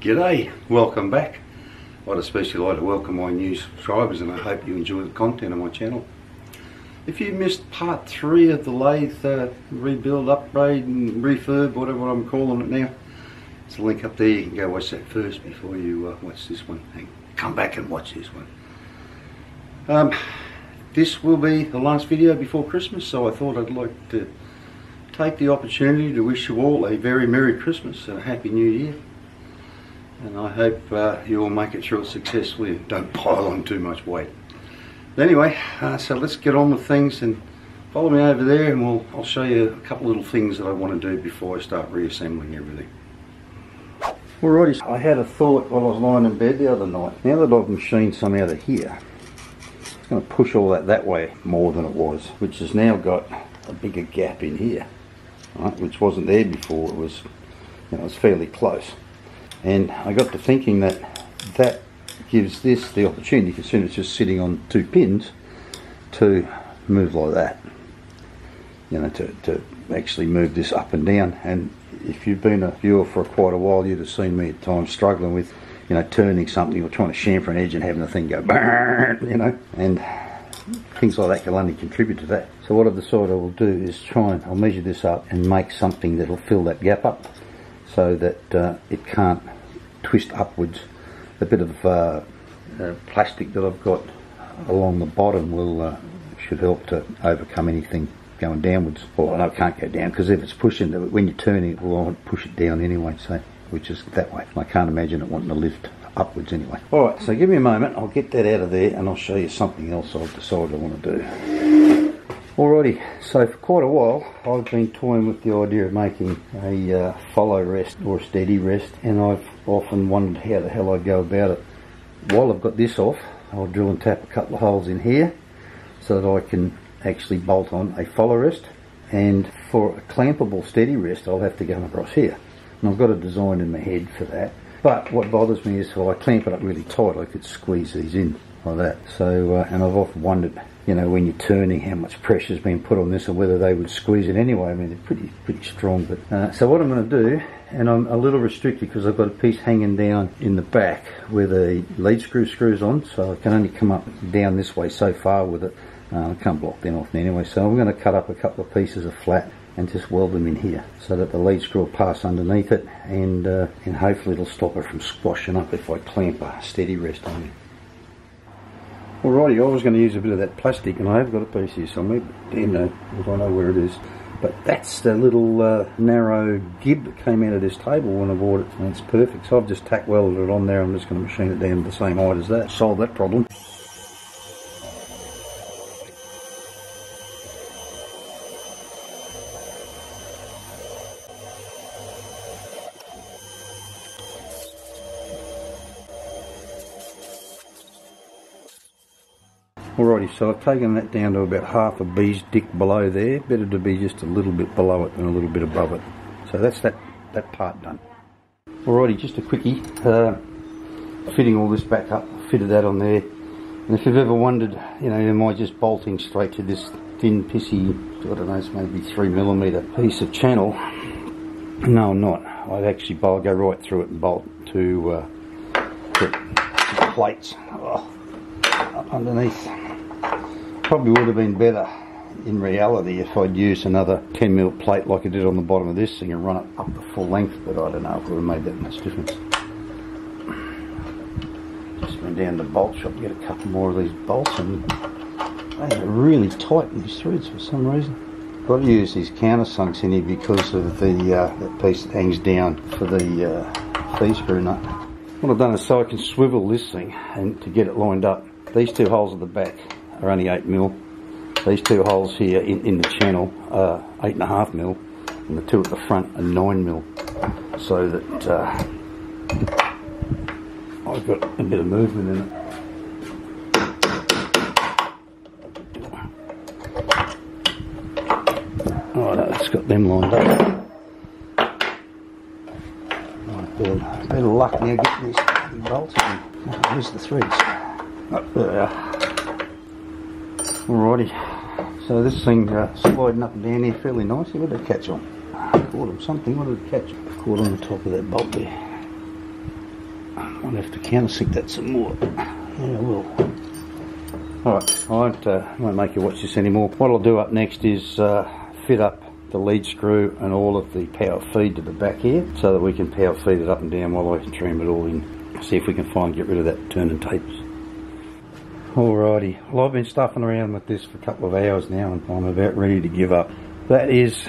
G'day, welcome back. I'd especially like to welcome my new subscribers, and I hope you enjoy the content on my channel. If you missed part 3 of the lathe rebuild, upgrade and refurb, whatever I'm calling it now, there's a link up there. You can go watch that first before you watch this one, and come back and watch this one. This will be the last video before Christmas, so I thought I'd like to take the opportunity to wish you all a very Merry Christmas and a Happy New Year. And I hope you all make it through it successfully and don't pile on too much weight. But anyway, so let's get on with things and follow me over there, and I'll show you a couple little things that I want to do before I start reassembling everything. Alrighty, I had a thought while I was lying in bed the other night. Now that I've machined some out of here, I'm going to push all that way more than it was, which has now got a bigger gap in here, right, which wasn't there before. It was, it was fairly close. And I got to thinking that gives this the opportunity, considering it's just sitting on 2 pins, to move like that. To actually move this up and down. And if you've been a viewer for quite a while, you'd have seen me at times struggling with, turning something or trying to chamfer an edge and having the thing go, and things like that can only contribute to that. So what I've decided I will do is I'll measure this up and make something that'll fill that gap up, so that it can't twist upwards. A bit of plastic that I've got along the bottom should help to overcome anything going downwards. Well, no, it can't go down, because if it's pushing, when you're turning it will push it down anyway, so which is that way. I can't imagine it wanting to lift upwards anyway. Alright, so give me a moment, I'll get that out of there and I'll show you something else I've decided I want to do. Alrighty, so for quite a while I've been toying with the idea of making a follow rest or a steady rest, and I've often wondered how the hell I'd go about it. While I've got this off, I'll drill and tap a couple of holes in here so that I can actually bolt on a follow rest, and for a clampable steady rest I'll have to go across here. And I've got a design in my head for that, but what bothers me is if I clamp it up really tight I could squeeze these in like that. So and I've often wondered, when you're turning, how much pressure's been put on this, or whether they would squeeze it anyway. I mean, they're pretty strong. But so what I'm going to do, and I'm a little restricted because I've got a piece hanging down in the back where the lead screws on, so I can only come up down this way so far with it. I can't block them off anyway, so I'm going to cut up a couple of pieces of flat and just weld them in here so that the lead screw will pass underneath it, and hopefully it'll stop it from squashing up if I clamp a steady rest on it. Alrighty, I was going to use a bit of that plastic, and I have got a piece here somewhere, but damn no, I don't know where it is. But that's the little narrow gib that came out of this table when I bought it, and it's perfect. So I've just tack welded it on there. I'm just going to machine it down to the same height as that. Solve that problem. Alrighty, so I've taken that down to about half a bee's dick below there. Better to be just a little bit below it than a little bit above it. So that's that part done. Alrighty, just a quickie. Fitting all this back up, fitted that on there. And if you've ever wondered, am I just bolting straight to this thin pissy, I don't know, it's maybe 3mm piece of channel? No, I'm not. I'd actually go right through it and bolt to the plates up underneath. Probably would have been better in reality if I'd used another 10mm plate like I did on the bottom of this thing and run it up the full length, but I don't know if it would have made that much difference. Just went down to the bolt shop to get a couple more of these bolts, and they are really tight, these threads, for some reason. Got to use these countersunks in here because of that piece that hangs down for the feed screw nut. What I've done is so I can swivel this thing and to get it lined up. These 2 holes at the back are only 8mm. These 2 holes here in the channel are 8.5mm, and the 2 at the front are 9mm, so that I've got a bit of movement in it. Alright, it's got them lined up. Right, better luck now getting these bolts in. Where's the threads? Up there. Alrighty, so this thing sliding up and down here fairly nicely. What did it catch on? Caught on something. What did it catch? Caught on the top of that bolt there. I'll have to countersink that some more. Yeah, I will. Alright, I won't make you watch this anymore. What I'll do up next is fit up the lead screw and all of the power feed to the back here, so that we can power feed it up and down while I can trim it all in. See if we can get rid of that turning tapers. Alrighty, well, I've been stuffing around with this for a couple of hours now and I'm about ready to give up. That is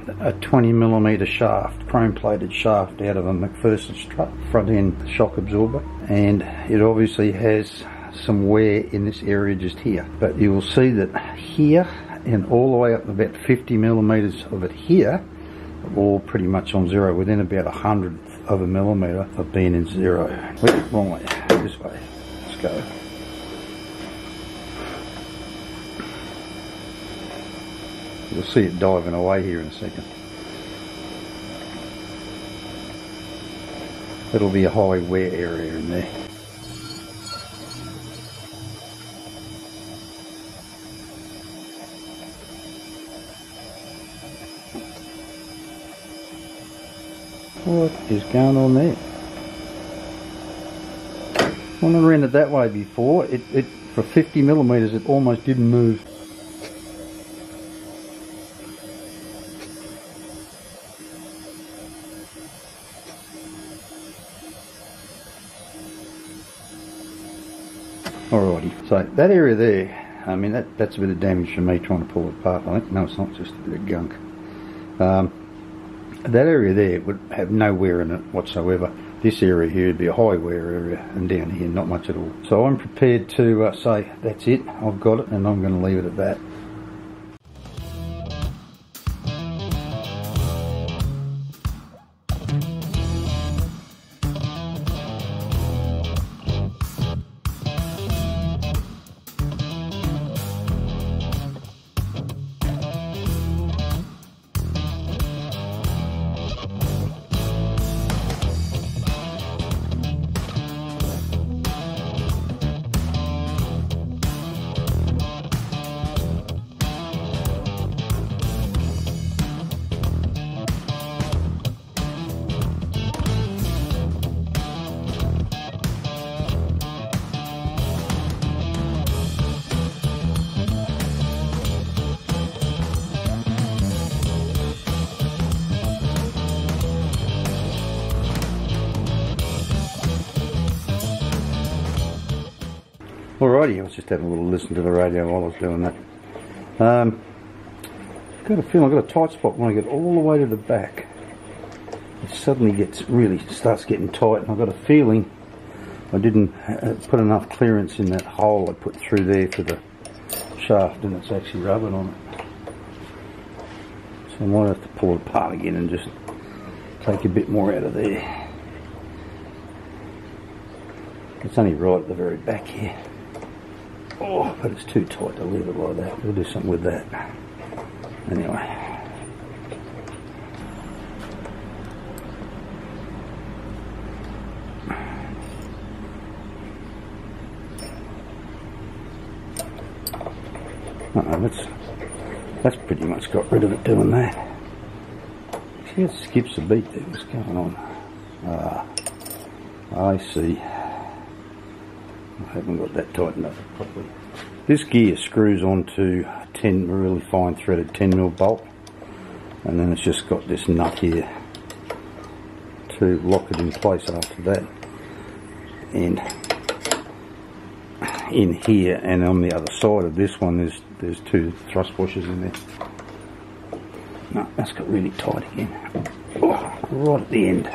a 20mm shaft, chrome plated shaft out of a McPherson strut, front end shock absorber, and it obviously has some wear in this area just here, but you will see that here and all the way up about 50mm of it here are all pretty much on zero, within about 100th of a millimetre of being in zero. Wait, wrong way, this way, let's go. You'll see it diving away here in a second. It'll be a high wear area in there. What is going on there? When I ran it that way before, it for 50mm it almost didn't move. Alrighty, so that area there, I mean that's a bit of damage for me trying to pull it apart, I think. No, it's not, just a bit of gunk. That area there would have no wear in it whatsoever. This area here would be a high wear area, and down here not much at all. So I'm prepared to say that's it, I've got it, and I'm going to leave it at that. Alrighty, I was just having a little listen to the radio while I was doing that. Got a feeling I've got a tight spot when I get all the way to the back. It suddenly starts getting tight, and I've got a feeling I didn't put enough clearance in that hole I put through there for the shaft, and it's actually rubbing on it. So I might have to pull it apart again and just take a bit more out of there. It's only right at the very back here. Oh, but it's too tight to leave it like that. We'll do something with that. Anyway. That's pretty much got rid of it doing that. See, it skips a beat there. What's going on? I see. I haven't got that tightened up properly. This gear screws onto a really fine threaded 10mm bolt, and then it's just got this nut here to lock it in place after that. And in here and on the other side of this one there's two thrust washers in there. No, that's got really tight again. Oh, right at the end.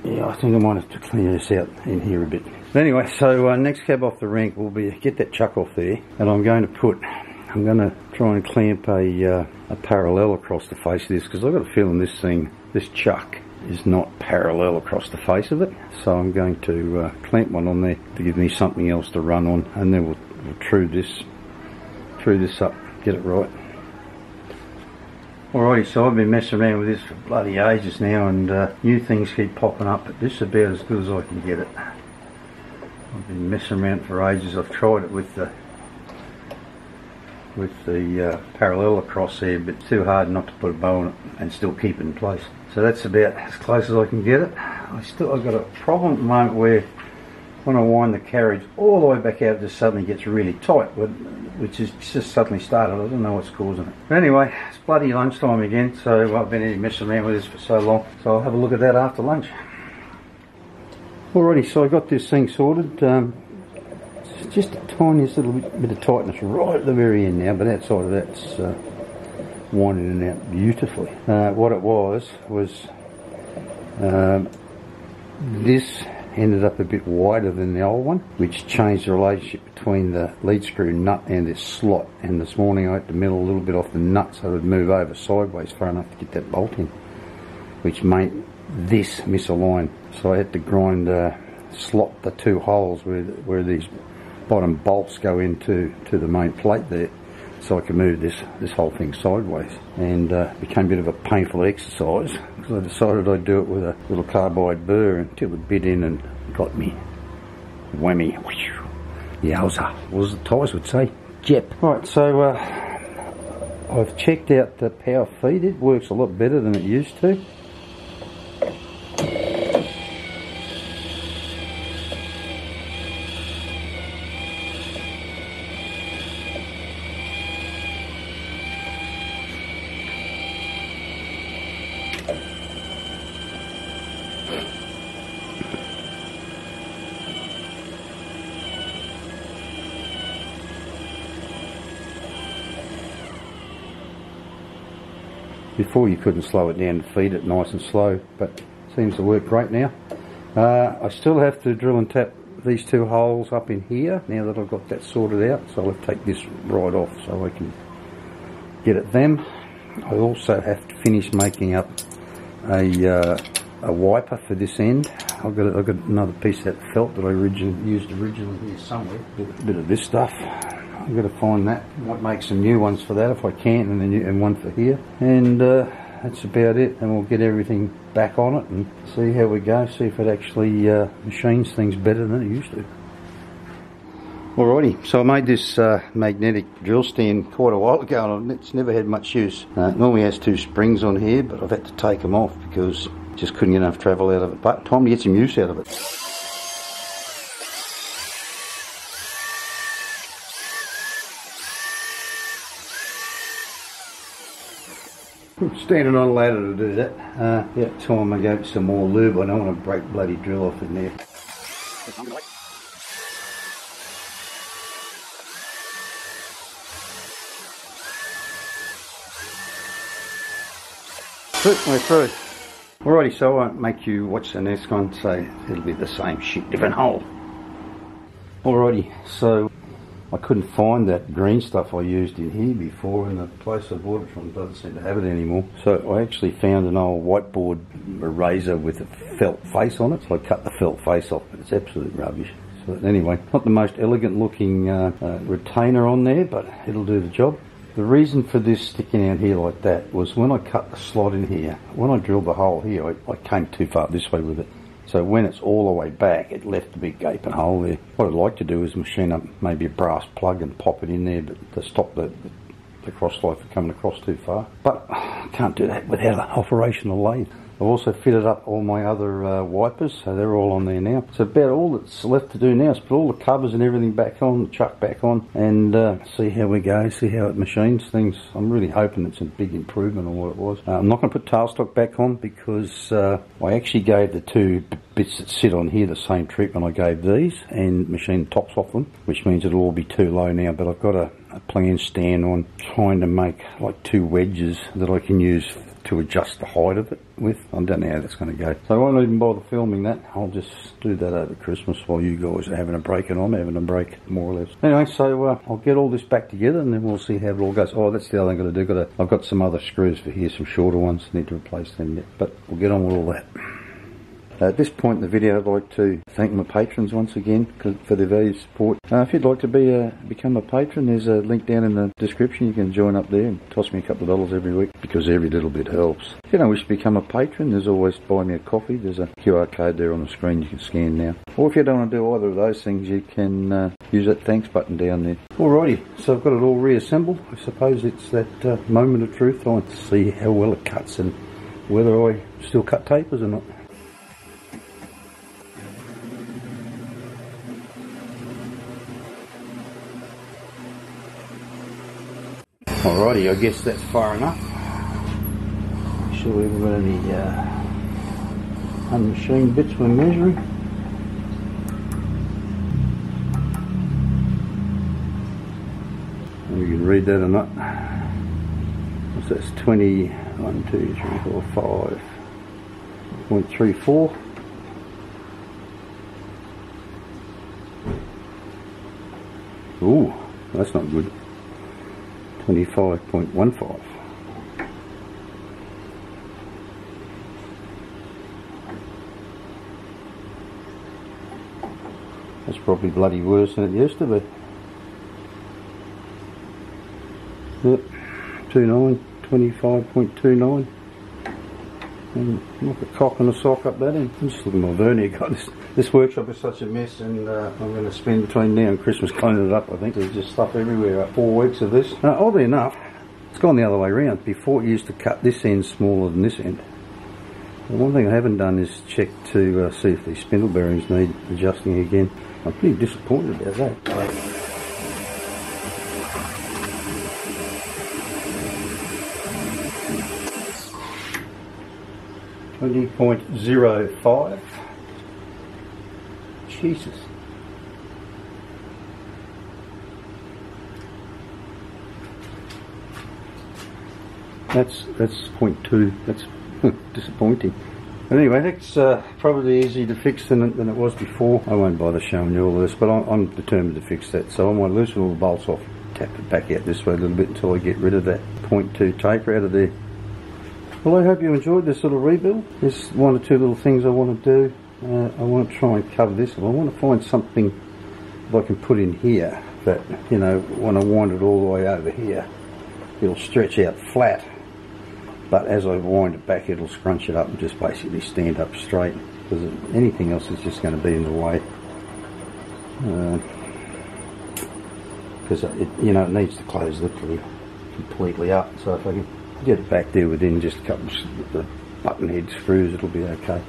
Yeah, I think I might have to clean this out in here a bit. But anyway, so next cab off the rank will be get that chuck off there, and I'm going to try and clamp a parallel across the face of this, because I've got a feeling this chuck is not parallel across the face of it. So I'm going to clamp one on there to give me something else to run on, and then we'll true this up, get it right. Alrighty, so I've been messing around with this for bloody ages now, and new things keep popping up, but this is about as good as I can get it. I've been messing around for ages. I've tried it with the parallel across there, but it's too hard not to put a bow on it and still keep it in place. So that's about as close as I can get it. I've got a problem at the moment where when I wind the carriage all the way back out, it just suddenly gets really tight, which is just suddenly started. I don't know what's causing it. But anyway, it's bloody lunchtime again, so I've been messing around with this for so long. So I'll have a look at that after lunch. Alrighty, so I got this thing sorted. It's just a tiniest little bit of tightness right at the very end now, but outside of that, it's winding it out beautifully. What it was this ended up a bit wider than the old one, which changed the relationship between the lead screw nut and this slot. And this morning I had to mill a little bit off the nut so it would move over sideways far enough to get that bolt in, which made this misalign. So I had to slot the two holes where these bottom bolts go into the main plate there, so I could move this whole thing sideways. And it became a bit of a painful exercise, because I decided I'd do it with a little carbide burr until it bit in and got me. Whammy. Yowza, as the Thais would say. Jep. Right, so I've checked out the power feed. It works a lot better than it used to. Before you couldn't slow it down and feed it nice and slow, but it seems to work great now. I still have to drill and tap these two holes up in here now that I've got that sorted out, so I'll have to take this right off so I can get at them. I also have to finish making up a wiper for this end. I've got another piece of that felt that I used originally here somewhere. A bit of this stuff. I've got to find that. I might make some new ones for that if I can, and one for here. And that's about it. And we'll get everything back on it and see how we go. See if it actually machines things better than it used to. Alrighty, so I made this magnetic drill stand quite a while ago, and it's never had much use. It normally has two springs on here, but I've had to take them off because I just couldn't get enough travel out of it. But time to get some use out of it. Standing on a ladder to do that. About time I go some more lube. I don't want to break bloody drill off in there. We're through. Alrighty, so I won't make you watch the next one, so it'll be the same shit, different hole. Alrighty, so I couldn't find that green stuff I used in here before, and the place I bought it from doesn't seem to have it anymore. So I actually found an old whiteboard eraser with a felt face on it, so I cut the felt face off, but it's absolute rubbish. So anyway, not the most elegant looking retainer on there, but it'll do the job. The reason for this sticking out here like that was when I cut the slot in here, when I drilled the hole here, I came too far this way with it. So when it's all the way back, it left a big gaping hole there. What I'd like to do is machine up maybe a brass plug and pop it in there, but to stop the cross slide from coming across too far. But I can't do that without an operational lathe. I've also fitted up all my other wipers, so they're all on there now. So about all that's left to do now is put all the covers and everything back on, the chuck back on, and see how we go, see how it machines things. I'm really hoping it's a big improvement on what it was. I'm not going to put tailstock back on because I actually gave the two bits that sit on here the same treatment I gave these, and machined tops off them, which means it'll all be too low now. But I've got a plan stand on trying to make like two wedges that I can use to adjust the height of it with. I don't know how that's going to go. So I won't even bother filming that. I'll just do that over Christmas while you guys are having a break and I'm having a break, more or less. Anyway, so I'll get all this back together and then we'll see how it all goes. Oh, that's the other thing I've got to do. I've got some other screws for here, some shorter ones. Need to replace them yet, but we'll get on with all that. At this point in the video, I'd like to thank my patrons once again for their valued support. If you'd like to become a patron, there's a link down in the description. You can join up there and toss me a couple of dollars every week, because every little bit helps. If you don't wish to become a patron, there's always buy me a coffee. There's a QR code there on the screen you can scan now. Or if you don't want to do either of those things, you can use that thanks button down there. Alrighty, so I've got it all reassembled. I suppose it's that moment of truth. I want to see how well it cuts and whether I still cut tapers or not. Alrighty, I guess that's far enough. Make sure we haven't got any unmachined bits we're measuring. You can read that or not. So that's 21, 2, 3, 4, 5.34. Ooh, that's not good. 25.15. That's probably bloody worse than it used to be. Yep, 29, 25.29. And like a cock and a sock up that end. I'm just looking at my vernier. God, this workshop is such a mess, and I'm going to spend between now and Christmas cleaning it up. I think there's just stuff everywhere. 4 weeks of this. Oddly enough, it's gone the other way around. Before it used to cut this end smaller than this end. The one thing I haven't done is check to see if these spindle bearings need adjusting again. I'm pretty disappointed about that. 20.05. Jesus. That's 0.2. That's disappointing. But anyway, that's probably easier to fix than it was before. I won't bother showing you all of this, but I'm determined to fix that. So I might loosen all the bolts off, tap it back out this way a little bit until I get rid of that 0.2 taper out of there. Well, I hope you enjoyed this little rebuild. There's 1 or 2 little things I want to do. I want to try and cover this. I want to find something that I can put in here that, you know, when I wind it all the way over here, it'll stretch out flat. But as I wind it back, it'll scrunch it up and just basically stand up straight. Because anything else is just going to be in the way. Because you know, it needs to close literally completely up. So if I can get it back there within just a couple of the button head screws, it'll be okay.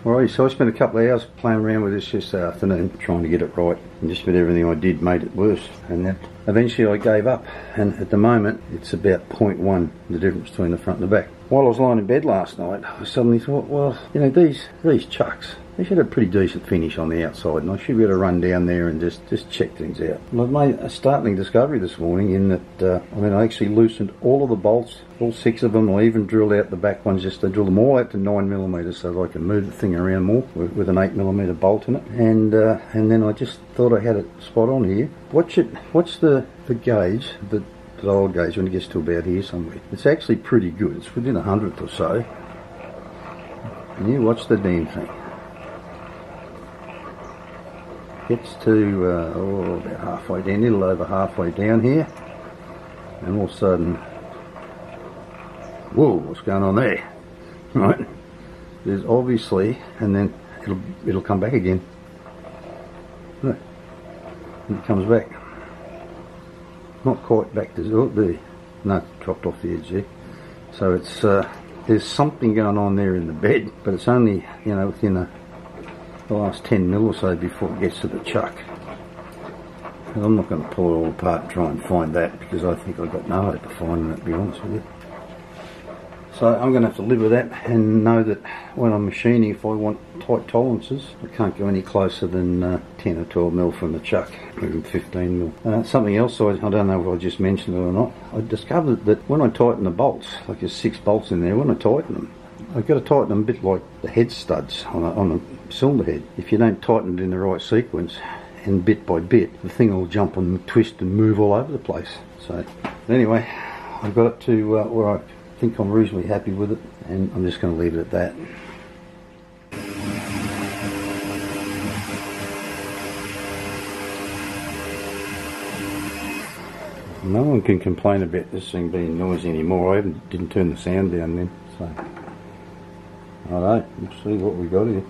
Alright, so I spent a couple of hours playing around with this afternoon, trying to get it right, and just about everything I did made it worse. And that eventually I gave up, and at the moment it's about 0.1, the difference between the front and the back. While I was lying in bed last night, I suddenly thought, well, you know, these chucks, they should have a pretty decent finish on the outside, and I should be able to run down there and just check things out. And I've made a startling discovery this morning in that, I actually loosened all of the bolts, all 6 of them. I even drilled out the back ones, just to drill them all out to 9mm so that I can move the thing around more with an 8mm bolt in it. And then I just thought I had it spot on here. Watch the gauge, the old gauge, when it gets to about here somewhere. It's actually pretty good. It's within 100th or so. And you watch the damn thing. Gets to about halfway down, a little over halfway down here, and all of a sudden, whoa, what's going on there? Right, there's obviously, and then it'll come back again. Look, and it comes back. Not quite back to there. No, it's dropped off the edge there. So it's there's something going on there in the bed, but it's only, you know, within the last 10mm or so before it gets to the chuck. And I'm not going to pull it all apart and try and find that, because I think I've got no hope of finding it, to be honest with you. So I'm going to have to live with that, and know that when I'm machining, if I want tight tolerances, I can't go any closer than 10 or 12mm from the chuck, even 15mm. Something else, I don't know if I just mentioned it or not, I discovered that when I tighten the bolts, like there's 6 bolts in there, when I tighten them, I've got to tighten them a bit like the head studs on a cylinder head. If you don't tighten it in the right sequence, and bit by bit, the thing will jump and twist and move all over the place. So anyway, I've got it to where I think I'm reasonably happy with it, and I'm just going to leave it at that. No one can complain about this thing being noisy anymore. I didn't turn the sound down then, so alright, let's see what we got here.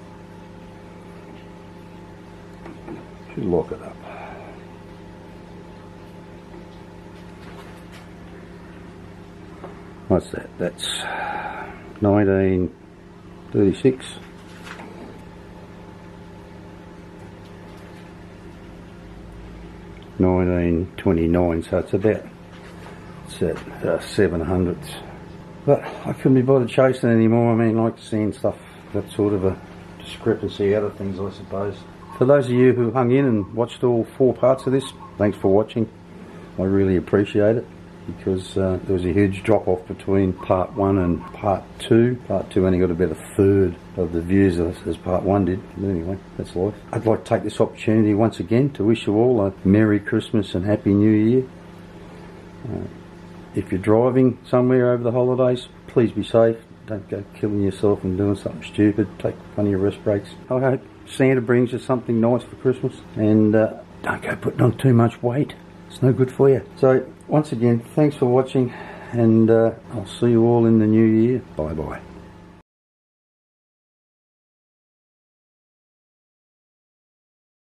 Should lock it up. What's that? That's 1936. 1929, so it's about 700s. But I couldn't be bothered chasing anymore. I mean, like seeing stuff, that sort of a discrepancy out of things, I suppose. For those of you who hung in and watched all 4 parts of this, thanks for watching. I really appreciate it, because there was a huge drop off between part 1 and part 2. Part 2 only got about a third of the views as part 1 did. But anyway, that's life. I'd like to take this opportunity once again to wish you all a Merry Christmas and Happy New Year. If you're driving somewhere over the holidays, please be safe. Don't go killing yourself and doing something stupid. Take plenty of rest breaks. I hope Santa brings you something nice for Christmas, and don't go putting on too much weight. It's no good for you. So once again, thanks for watching, and I'll see you all in the new year. Bye bye.